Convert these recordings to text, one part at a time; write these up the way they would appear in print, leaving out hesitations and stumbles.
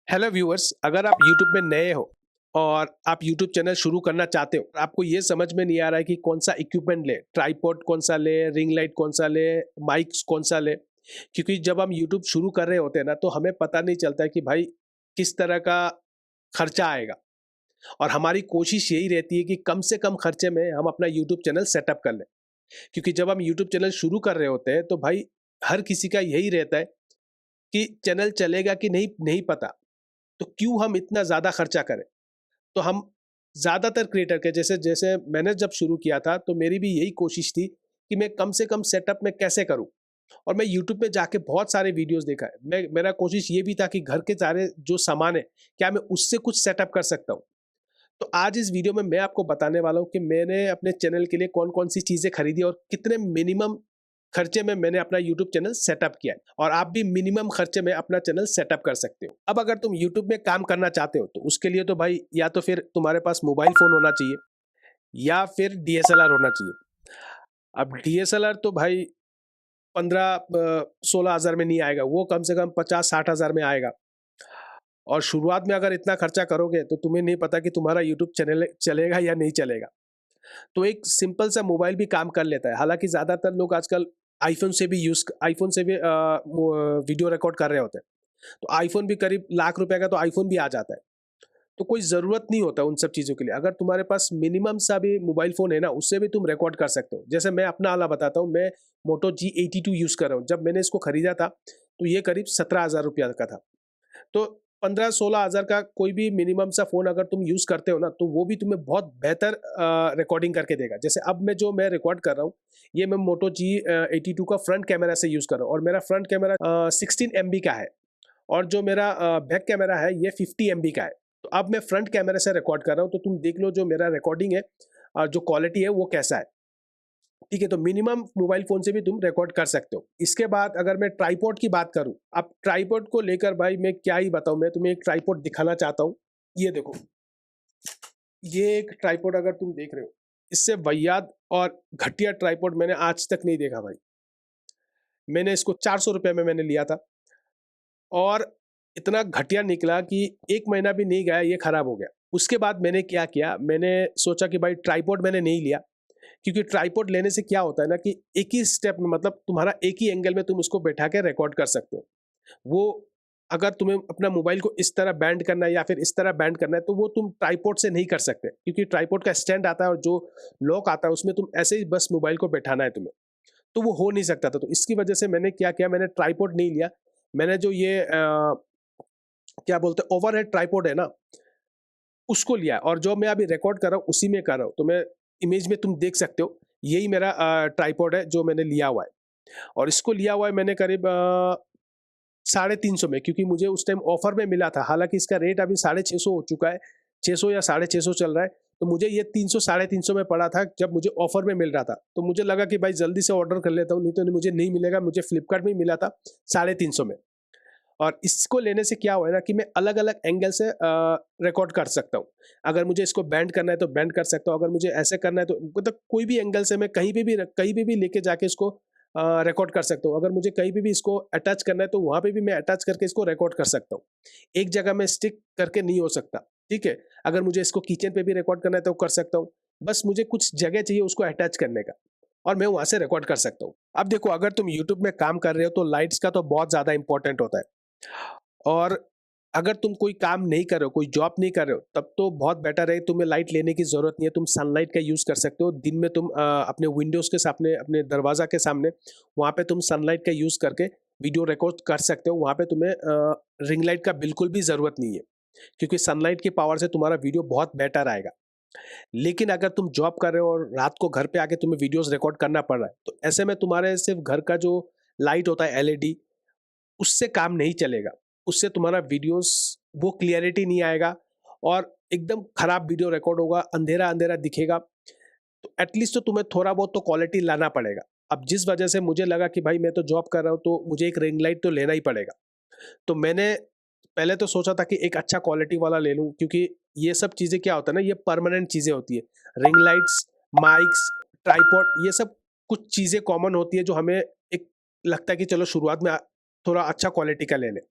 Hello viewers, अगर आप YouTube में नए हो और आप YouTube चैनल शुरू करना चाहते हो, आपको ये समझ में नहीं आ रहा है कि कौन सा इक्विपमेंट ले, ट्राइपॉड कौन सा ले, रिंग लाइट कौन सा ले, माइक्स कौन सा ले। क्योंकि जब हम YouTube शुरू कर रहे होते हैं ना, तो हमें पता नहीं चलता है कि भाई किस तरह का खर्चा आएगा। और हमारी कोशिश यही रहती है कि कम से कम खर्चे में हम अपना YouTube चैनल सेटअप कर लें। क्योंकि जब हम YouTube चैनल शुरू कर रहे होते हैं तो भाई हर किसी का यही रहता है कि चैनल चलेगा कि नहीं नहीं पता, तो क्यों हम इतना ज़्यादा खर्चा करें। तो हम ज़्यादातर क्रिएटर के जैसे जैसे मैंने जब शुरू किया था तो मेरी भी यही कोशिश थी कि मैं कम से कम सेटअप में कैसे करूं। और मैं यूट्यूब में जाके बहुत सारे वीडियोस देखा है। मेरा कोशिश ये भी था कि घर के सारे जो सामान है क्या मैं उससे कुछ सेटअप कर सकता हूँ। तो आज इस वीडियो में मैं आपको बताने वाला हूँ कि मैंने अपने चैनल के लिए कौन कौन सी चीज़ें खरीदी और कितने मिनिमम खर्चे में मैंने अपना YouTube चैनल सेटअप किया है। और आप भी मिनिमम खर्चे में अपना चैनल सेटअप कर सकते हो। अब अगर तुम YouTube में काम करना चाहते हो तो उसके लिए तो भाई या तो फिर तुम्हारे पास मोबाइल फ़ोन होना चाहिए या फिर DSLR होना चाहिए। अब DSLR तो भाई 15-16 हज़ार में नहीं आएगा, वो कम से कम 50-60 हज़ार में आएगा। और शुरुआत में अगर इतना खर्चा करोगे तो तुम्हें नहीं पता कि तुम्हारा यूट्यूब चैनल चलेगा या नहीं चलेगा। तो एक सिंपल सा मोबाइल भी काम कर लेता है। हालांकि ज़्यादातर लोग आजकल आईफोन से भी वीडियो रिकॉर्ड कर रहे होते हैं। तो आईफोन भी करीब लाख रुपए का तो आईफोन भी आ जाता है। तो कोई ज़रूरत नहीं होता उन सब चीज़ों के लिए। अगर तुम्हारे पास मिनिमम सा भी मोबाइल फ़ोन है ना, उससे भी तुम रिकॉर्ड कर सकते हो। जैसे मैं अपना वाला बताता हूँ, मैं मोटो G82 यूज़ कर रहा हूँ। जब मैंने इसको खरीदा था तो ये करीब 17,000 रुपया का था। तो 15-16 हज़ार का कोई भी मिनिमम सा फ़ोन अगर तुम यूज़ करते हो ना, तो वो भी तुम्हें बहुत बेहतर रिकॉर्डिंग करके देगा। जैसे अब मैं रिकॉर्ड कर रहा हूँ, ये मैं मोटो G82 का फ्रंट कैमरा से यूज़ कर रहा हूँ और मेरा फ्रंट कैमरा 16 एमबी का है और जो मेरा बैक कैमरा है ये 50 एमबी का है। तो अब मैं फ्रंट कैमरे से रिकॉर्ड कर रहा हूँ, तो तुम देख लो जो मेरा रिकॉर्डिंग है जो क्वालिटी है वो कैसा है। ठीक है, तो मिनिमम मोबाइल फ़ोन से भी तुम रिकॉर्ड कर सकते हो। इसके बाद अगर मैं ट्राइपॉड की बात करूँ, अब ट्राइपॉड को लेकर भाई मैं क्या ही बताऊँ, मैं तुम्हें एक ट्राइपॉड दिखाना चाहता हूँ। ये देखो, ये एक ट्राइपॉड अगर तुम देख रहे हो, इससे वाहियात और घटिया ट्राइपॉड मैंने आज तक नहीं देखा भाई। मैंने इसको 400 रुपए में मैंने लिया था और इतना घटिया निकला कि 1 महीना भी नहीं गया ये खराब हो गया। उसके बाद मैंने क्या किया, मैंने सोचा कि भाई ट्राइपॉड मैंने नहीं लिया, क्योंकि ट्राइपॉड लेने से क्या होता है ना कि एक ही स्टेप में, मतलब तुम्हारा एक ही एंगल में तुम उसको बैठा के रिकॉर्ड कर सकते हो। वो अगर तुम्हें अपना मोबाइल को इस तरह बैंड करना है या फिर इस तरह बैंड करना है तो वो तुम ट्राइपॉड से नहीं कर सकते, क्योंकि ट्राइपॉड का स्टैंड आता है और जो लॉक आता है उसमें तुम ऐसे ही बस मोबाइल को बैठाना है तुम्हें। तो वो हो नहीं सकता था। तो इसकी वजह से मैंने क्या किया, मैंने ट्राइपॉड नहीं लिया। मैंने जो ये क्या बोलते हैं ओवरहेड ट्राइपॉड है ना, उसको लिया है और जो मैं अभी रिकॉर्ड कर रहा हूँ उसी में कर रहा हूँ। तो मैं इमेज में तुम देख सकते हो, यही मेरा ट्राइपॉड है जो मैंने लिया हुआ है। और इसको लिया हुआ है मैंने करीब 350 में, क्योंकि मुझे उस टाइम ऑफर में मिला था। हालांकि इसका रेट अभी 650 हो चुका है, 600 या 650 चल रहा है। तो मुझे ये 300 350 में पड़ा था जब मुझे ऑफर में मिल रहा था। तो मुझे लगा कि भाई जल्दी से ऑर्डर कर लेता हूँ, नहीं तो मुझे नहीं मिलेगा। मुझे फ्लिपकार्ट में ही मिला था 350 में। और इसको लेने से क्या हुआ है ना कि मैं अलग अलग एंगल से रिकॉर्ड कर सकता हूँ। अगर मुझे इसको बैंड करना है तो बैंड कर सकता हूँ, अगर मुझे ऐसे करना है तो मतलब कोई भी एंगल से मैं कहीं पे भी लेके जाके इसको रिकॉर्ड कर सकता हूँ। अगर मुझे कहीं पे भी इसको अटैच करना है तो वहाँ पे भी मैं अटैच करके इसको रिकॉर्ड कर सकता हूँ। एक जगह में स्टिक करके नहीं हो सकता। ठीक है, अगर मुझे इसको किचन पे भी रिकॉर्ड करना है तो कर सकता हूँ। बस मुझे कुछ जगह चाहिए उसको अटैच करने का और मैं वहाँ से रिकॉर्ड कर सकता हूँ। अब देखो, अगर तुम यूट्यूब में काम कर रहे हो तो लाइट्स का तो बहुत ज़्यादा इंपॉर्टेंट होता है। और अगर तुम कोई काम नहीं कर रहे हो, कोई जॉब नहीं कर रहे हो, तब तो बहुत बेटर है, तुम्हें लाइट लेने की ज़रूरत नहीं है। तुम सनलाइट का यूज़ कर सकते हो। दिन में तुम अपने विंडोज़ के सामने, अपने दरवाज़ा के सामने, वहाँ पे तुम सनलाइट का यूज़ करके वीडियो रिकॉर्ड कर सकते हो। वहाँ पे तुम्हें रिंग लाइट का बिल्कुल भी ज़रूरत नहीं है, क्योंकि सनलाइट की पावर से तुम्हारा वीडियो बहुत बेटर आएगा। लेकिन अगर तुम जॉब कर रहे हो और रात को घर पे आके तुम्हें वीडियोज़ रिकॉर्ड करना पड़ रहा है, तो ऐसे में तुम्हारे सिर्फ़ घर का जो लाइट होता है एलईडी, उससे काम नहीं चलेगा। उससे तुम्हारा वीडियोस वो क्लियरिटी नहीं आएगा और एकदम खराब वीडियो रिकॉर्ड होगा, अंधेरा-अंधेरा दिखेगा। तो एटलीस्ट तो तुम्हें थोड़ा बहुत तो क्वालिटी लाना पड़ेगा। अब जिस वजह से मुझे लगा कि भाई मैं तो जॉब कर रहा हूँ तो मुझे एक रिंग लाइट तो लेना ही पड़ेगा। तो मैंने पहले तो सोचा था कि एक अच्छा क्वालिटी वाला ले लूँ, क्योंकि ये सब चीज़ें क्या होता है ना, ये परमानेंट चीज़ें होती है। रिंग लाइट्स, माइक्स, ट्राइपॉड, ये सब कुछ चीज़ें कॉमन होती है जो हमें एक लगता है कि चलो शुरुआत में थोड़ा अच्छा क्वालिटी का ले लें।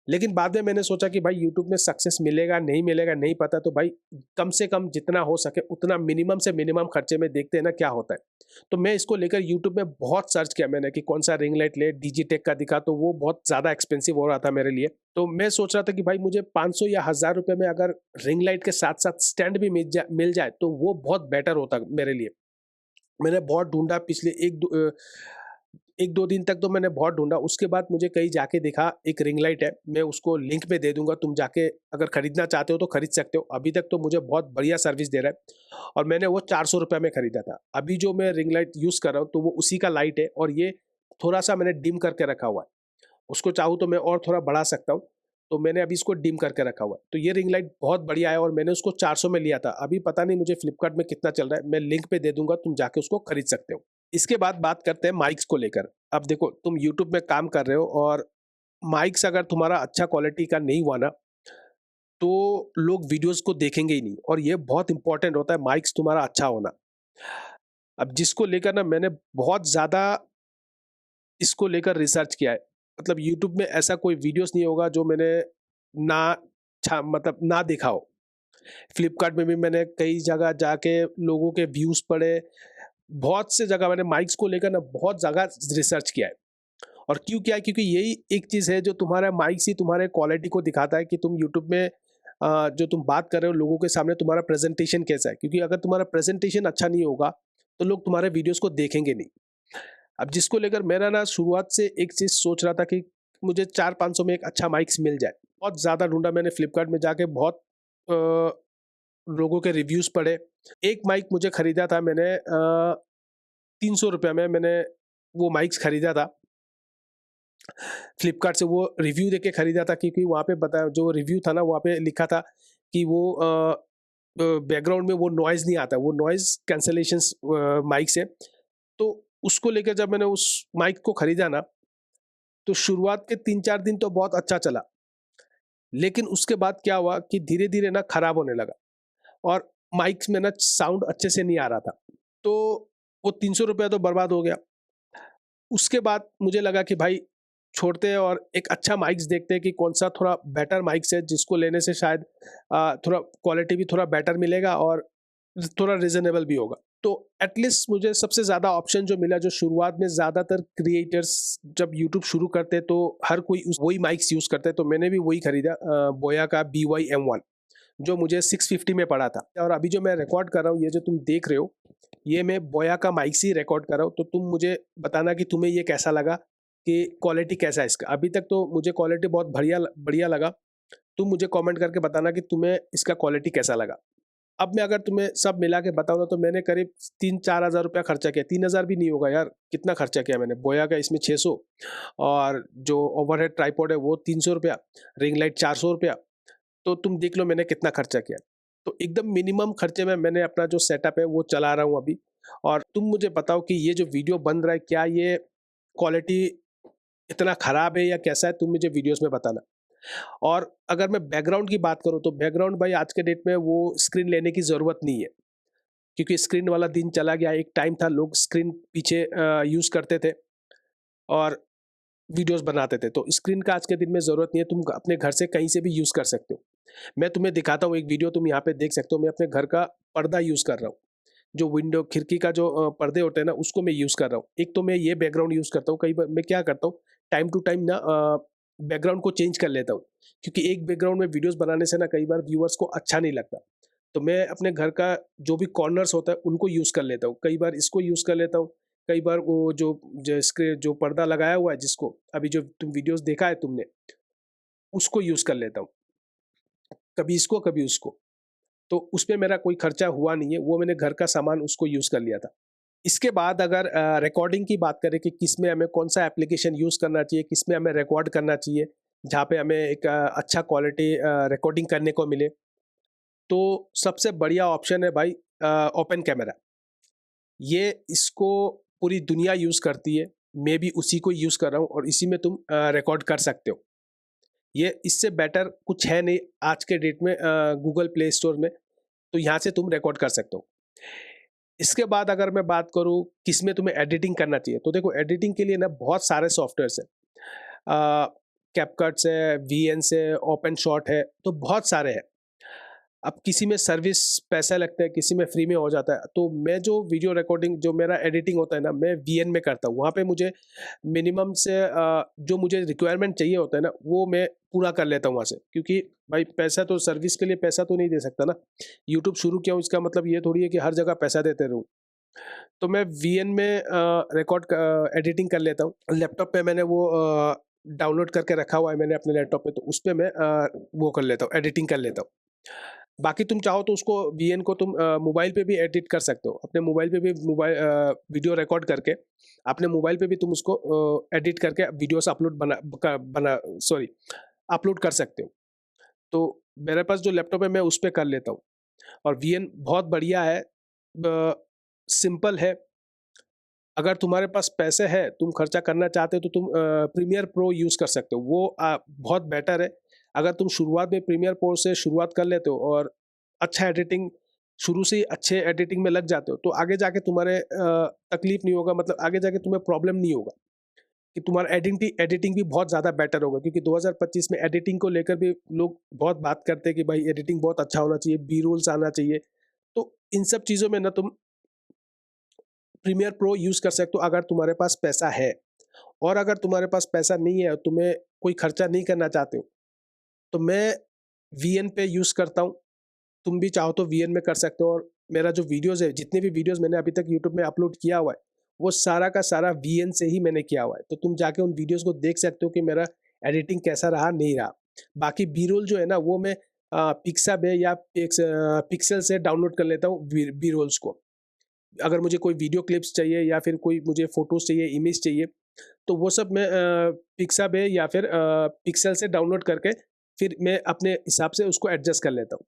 लेकिन बाद में मैंने सोचा कि भाई यूट्यूब में सक्सेस मिलेगा नहीं पता, तो भाई कम से कम जितना हो सके उतना मिनिमम से मिनिमम खर्चे में देखते हैं ना क्या होता है। तो मैं इसको लेकर यूट्यूब में बहुत सर्च किया मैंने कि कौन सा रिंग लाइट ले, डिजिटेक का दिखा तो वो बहुत ज़्यादा एक्सपेंसिव हो रहा था मेरे लिए। तो मैं सोच रहा था कि भाई मुझे 500 या 1000 रुपये में अगर रिंग लाइट के साथ साथ स्टैंड भी मिल जाए तो वो बहुत बेटर होता मेरे लिए। मैंने बहुत ढूंढा पिछले 1-2 दिन तक, तो मैंने बहुत ढूंढा। उसके बाद मुझे कहीं जाके दिखा एक रिंग लाइट है, मैं उसको लिंक पे दे दूंगा, तुम जाके अगर खरीदना चाहते हो तो खरीद सकते हो। अभी तक तो मुझे बहुत बढ़िया सर्विस दे रहा है और मैंने वो 400 रुपये में खरीदा था। अभी जो मैं रिंग लाइट यूज़ कर रहा हूँ तो वो उसी का लाइट है और ये थोड़ा सा मैंने डिम करके रखा हुआ है। उसको चाहूँ तो मैं और थोड़ा बढ़ा सकता हूँ, तो मैंने अभी इसको डिम करके रखा हुआ है। तो ये रिंग लाइट बहुत बढ़िया है और मैंने उसको 400 में लिया था। अभी पता नहीं मुझे फ्लिपकार्ट में कितना चल रहा है, मैं लिंक पे दे दूंगा, तुम जाके उसको खरीद सकते हो। इसके बाद बात करते हैं माइक्स को लेकर। अब देखो, तुम यूट्यूब में काम कर रहे हो और माइक्स अगर तुम्हारा अच्छा क्वालिटी का नहीं हुआ ना, तो लोग वीडियोस को देखेंगे ही नहीं, और ये बहुत इंपॉर्टेंट होता है माइक्स तुम्हारा अच्छा होना। अब जिसको लेकर ना मैंने बहुत ज़्यादा इसको लेकर रिसर्च किया है। मतलब यूट्यूब में ऐसा कोई वीडियोस नहीं होगा जो मैंने ना मतलब ना देखा हो। फ्लिपकार्ट में भी मैंने कई जगह जाके लोगों के व्यूज़ पढ़े, बहुत से जगह मैंने माइक्स को लेकर ना बहुत जगह रिसर्च किया है। और क्यों किया है? क्योंकि यही एक चीज़ है जो तुम्हारा माइक्स ही तुम्हारे क्वालिटी को दिखाता है कि तुम यूट्यूब में जो तुम बात कर रहे हो लोगों के सामने तुम्हारा प्रेजेंटेशन कैसा है। क्योंकि अगर तुम्हारा प्रेजेंटेशन अच्छा नहीं होगा तो लोग तुम्हारे वीडियोस को देखेंगे नहीं। अब जिसको लेकर मेरा ना शुरुआत से एक चीज़ सोच रहा था कि मुझे 400-500 में एक अच्छा माइक्स मिल जाए। बहुत ज़्यादा ढूँढा मैंने फ्लिपकार्ट में जाके, बहुत अ, लोगों के रिव्यूज़ पढ़े। एक माइक मुझे खरीदा था मैंने, 300 रुपये में मैंने वो माइक्स खरीदा था। फ्लिपकार्ट से वो रिव्यू देके खरीदा था, क्योंकि वहाँ पे बता जो रिव्यू था ना वहाँ पे लिखा था कि वो बैकग्राउंड में वो नॉइज़ नहीं आता, वो नॉइज़ कैंसलेशंस माइक से। तो उसको लेकर जब मैंने उस माइक को खरीदा ना, तो शुरुआत के 3-4 दिन तो बहुत अच्छा चला। लेकिन उसके बाद क्या हुआ कि धीरे-धीरे ना खराब होने लगा और माइक्स में ना साउंड अच्छे से नहीं आ रहा था। तो वो 300 रुपया तो बर्बाद हो गया। उसके बाद मुझे लगा कि भाई छोड़ते हैं और एक अच्छा माइक्स देखते हैं कि कौन-सा थोड़ा बेटर माइक्स है, जिसको लेने से शायद थोड़ा क्वालिटी भी थोड़ा बेटर मिलेगा और थोड़ा रीज़नेबल भी होगा। तो एटलीस्ट मुझे सबसे ज़्यादा ऑप्शन जो मिला, जो शुरुआत में ज़्यादातर क्रिएटर्स जब यूट्यूब शुरू करते हैं तो हर कोई वही माइक्स यूज़ करता है, तो मैंने भी वही खरीदा, बोया का BY-M1, जो मुझे 650 में पड़ा था। और अभी जो मैं रिकॉर्ड कर रहा हूँ, ये जो तुम देख रहे हो, ये मैं बोया का माइक से ही रिकॉर्ड कर रहा हूँ। तो तुम मुझे बताना कि तुम्हें ये कैसा लगा, कि क्वालिटी कैसा है इसका। अभी तक तो मुझे क्वालिटी बहुत बढ़िया बढ़िया लगा। तुम मुझे कमेंट करके बताना कि तुम्हें इसका क्वालिटी कैसा लगा। अब मैं अगर तुम्हें सब मिला के बताऊँ ना, तो मैंने करीब 3-4 हज़ार रुपया खर्चा किया। 3,000 भी नहीं होगा यार, कितना खर्चा किया मैंने। बोया का इसमें 600, और जो ओवरहेड ट्राइपॉड है वो 300 रुपया, रिंग लाइट 400 रुपया। तो तुम देख लो मैंने कितना खर्चा किया। तो एकदम मिनिमम खर्चे में मैंने अपना जो सेटअप है वो चला रहा हूँ अभी। और तुम मुझे बताओ कि ये जो वीडियो बन रहा है, क्या ये क्वालिटी इतना खराब है या कैसा है, तुम मुझे वीडियोस में बताना। और अगर मैं बैकग्राउंड की बात करूँ, तो बैकग्राउंड भाई आज के डेट में वो स्क्रीन लेने की ज़रूरत नहीं है, क्योंकि स्क्रीन वाला दिन चला गया। एक टाइम था लोग स्क्रीन पीछे यूज़ करते थे और वीडियोस बनाते थे, तो स्क्रीन का आज के दिन में ज़रूरत नहीं है। तुम अपने घर से कहीं से भी यूज़ कर सकते हो। मैं तुम्हें दिखाता हूँ एक वीडियो, तुम यहाँ पे देख सकते हो। मैं अपने घर का पर्दा यूज़ कर रहा हूँ, जो विंडो खिड़की का जो पर्दे होते हैं ना, उसको मैं यूज़ कर रहा हूँ। एक तो मैं ये बैकग्राउंड यूज़ करता हूँ। कई बार मैं क्या करता हूँ, टाइम टू टाइम ना बैकग्राउंड को चेंज कर लेता हूँ, क्योंकि एक बैकग्राउंड में वीडियोस बनाने से ना कई बार व्यूअर्स को अच्छा नहीं लगता। तो मैं अपने घर का जो भी कॉर्नर्स होता है उनको यूज़ कर लेता हूँ। कई बार इसको यूज़ कर लेता हूँ, कई बार वो जो पर्दा लगाया हुआ है, जिसको अभी जो तुम वीडियोस देखा है तुमने, उसको यूज़ कर लेता हूँ। कभी इसको कभी उसको। तो उसपे मेरा कोई खर्चा हुआ नहीं है, वो मैंने घर का सामान उसको यूज़ कर लिया था। इसके बाद अगर रिकॉर्डिंग की बात करें कि किसमें हमें कौन-सा एप्लीकेशन यूज़ करना चाहिए, किसमें हमें रिकॉर्ड करना चाहिए, जहाँ पे हमें एक अच्छा क्वालिटी रिकॉर्डिंग करने को मिले, तो सबसे बढ़िया ऑप्शन है भाई ओपन कैमरा। ये इसको पूरी दुनिया यूज़ करती है, मैं भी उसी को यूज़ कर रहा हूँ और इसी में तुम रिकॉर्ड कर सकते हो। ये इससे बेटर कुछ है नहीं आज के डेट में गूगल प्ले स्टोर में, तो यहाँ से तुम रिकॉर्ड कर सकते हो। इसके बाद अगर मैं बात करूँ किसमें तुम्हें एडिटिंग करना चाहिए, तो देखो एडिटिंग के लिए ना बहुत सारे सॉफ्टवेयर्स हैं। कैपकट्स है, वीएन्स है, ओपन शॉट है, तो बहुत सारे हैं। अब किसी में सर्विस पैसा लगता है, किसी में फ्री में हो जाता है। तो मैं जो वीडियो रिकॉर्डिंग जो मेरा एडिटिंग होता है ना, मैं वीएन में करता हूँ। वहाँ पे मुझे मिनिमम से जो मुझे रिक्वायरमेंट चाहिए होता है ना, वो मैं पूरा कर लेता हूँ वहाँ से। क्योंकि भाई पैसा तो सर्विस के लिए पैसा तो नहीं दे सकता ना। यूट्यूब शुरू किया हूँ इसका मतलब ये थोड़ी है कि हर जगह पैसा देते रहूँ। तो मैं वीएन में एडिटिंग कर लेता हूँ। लैपटॉप पे मैंने वो डाउनलोड करके रखा हुआ है मैंने अपने लैपटॉप पे, तो उस पे मैं वो कर लेता हूँ, एडिटिंग कर लेता हूँ। बाकी तुम चाहो तो उसको वीएन को तुम मोबाइल पे भी एडिट कर सकते हो। अपने मोबाइल पे भी वीडियो रिकॉर्ड करके अपने मोबाइल पे भी तुम उसको एडिट करके वीडियोस अपलोड बना सॉरी अपलोड कर सकते हो। तो मेरे पास जो लैपटॉप है मैं उस पे कर लेता हूँ। और वीएन बहुत बढ़िया है, सिंपल है। अगर तुम्हारे पास पैसे है, तुम खर्चा करना चाहते हो तो तुम प्रीमियर प्रो यूज़ कर सकते हो। वो बहुत बेटर है। अगर तुम शुरुआत में प्रीमियर प्रो से शुरुआत कर लेते हो और अच्छा एडिटिंग शुरू से ही अच्छे एडिटिंग में लग जाते हो, तो आगे जाके तुम्हारे तकलीफ नहीं होगा, मतलब आगे जाके तुम्हें प्रॉब्लम नहीं होगा कि तुम्हारा एडिटिंग भी बहुत ज़्यादा बेटर होगा। क्योंकि 2025 में एडिटिंग को लेकर भी लोग बहुत बात करते हैं कि भाई एडिटिंग बहुत अच्छा होना चाहिए, बी रोल्स आना चाहिए। तो इन सब चीज़ों में ना तुम प्रीमियर प्रो यूज़ कर सकते हो अगर तुम्हारे पास पैसा है। और अगर तुम्हारे पास पैसा नहीं है, तुम्हें कोई खर्चा नहीं करना चाहते हो, तो मैं वीएन पे यूज़ करता हूँ। तुम भी चाहो तो वीएन में कर सकते हो। और मेरा जो वीडियोज़ है, जितने भी वीडियोज़ मैंने अभी तक यूट्यूब में अपलोड किया हुआ है, वो सारा का सारा वीएन से ही मैंने किया हुआ है। तो तुम जाके उन वीडियोज़ को देख सकते हो कि मेरा एडिटिंग कैसा रहा, नहीं रहा। बाकी बी रोल जो है ना, वो मैं पिक्साबे या पिक्सल से डाउनलोड कर लेता हूँ बी रोल्स को। अगर मुझे कोई वीडियो क्लिप्स चाहिए या फिर कोई मुझे फ़ोटोज़ चाहिए, इमेज चाहिए, तो वो सब मैं पिक्साबे या फिर पिक्सल से डाउनलोड करके फिर मैं अपने हिसाब से उसको एडजस्ट कर लेता हूँ।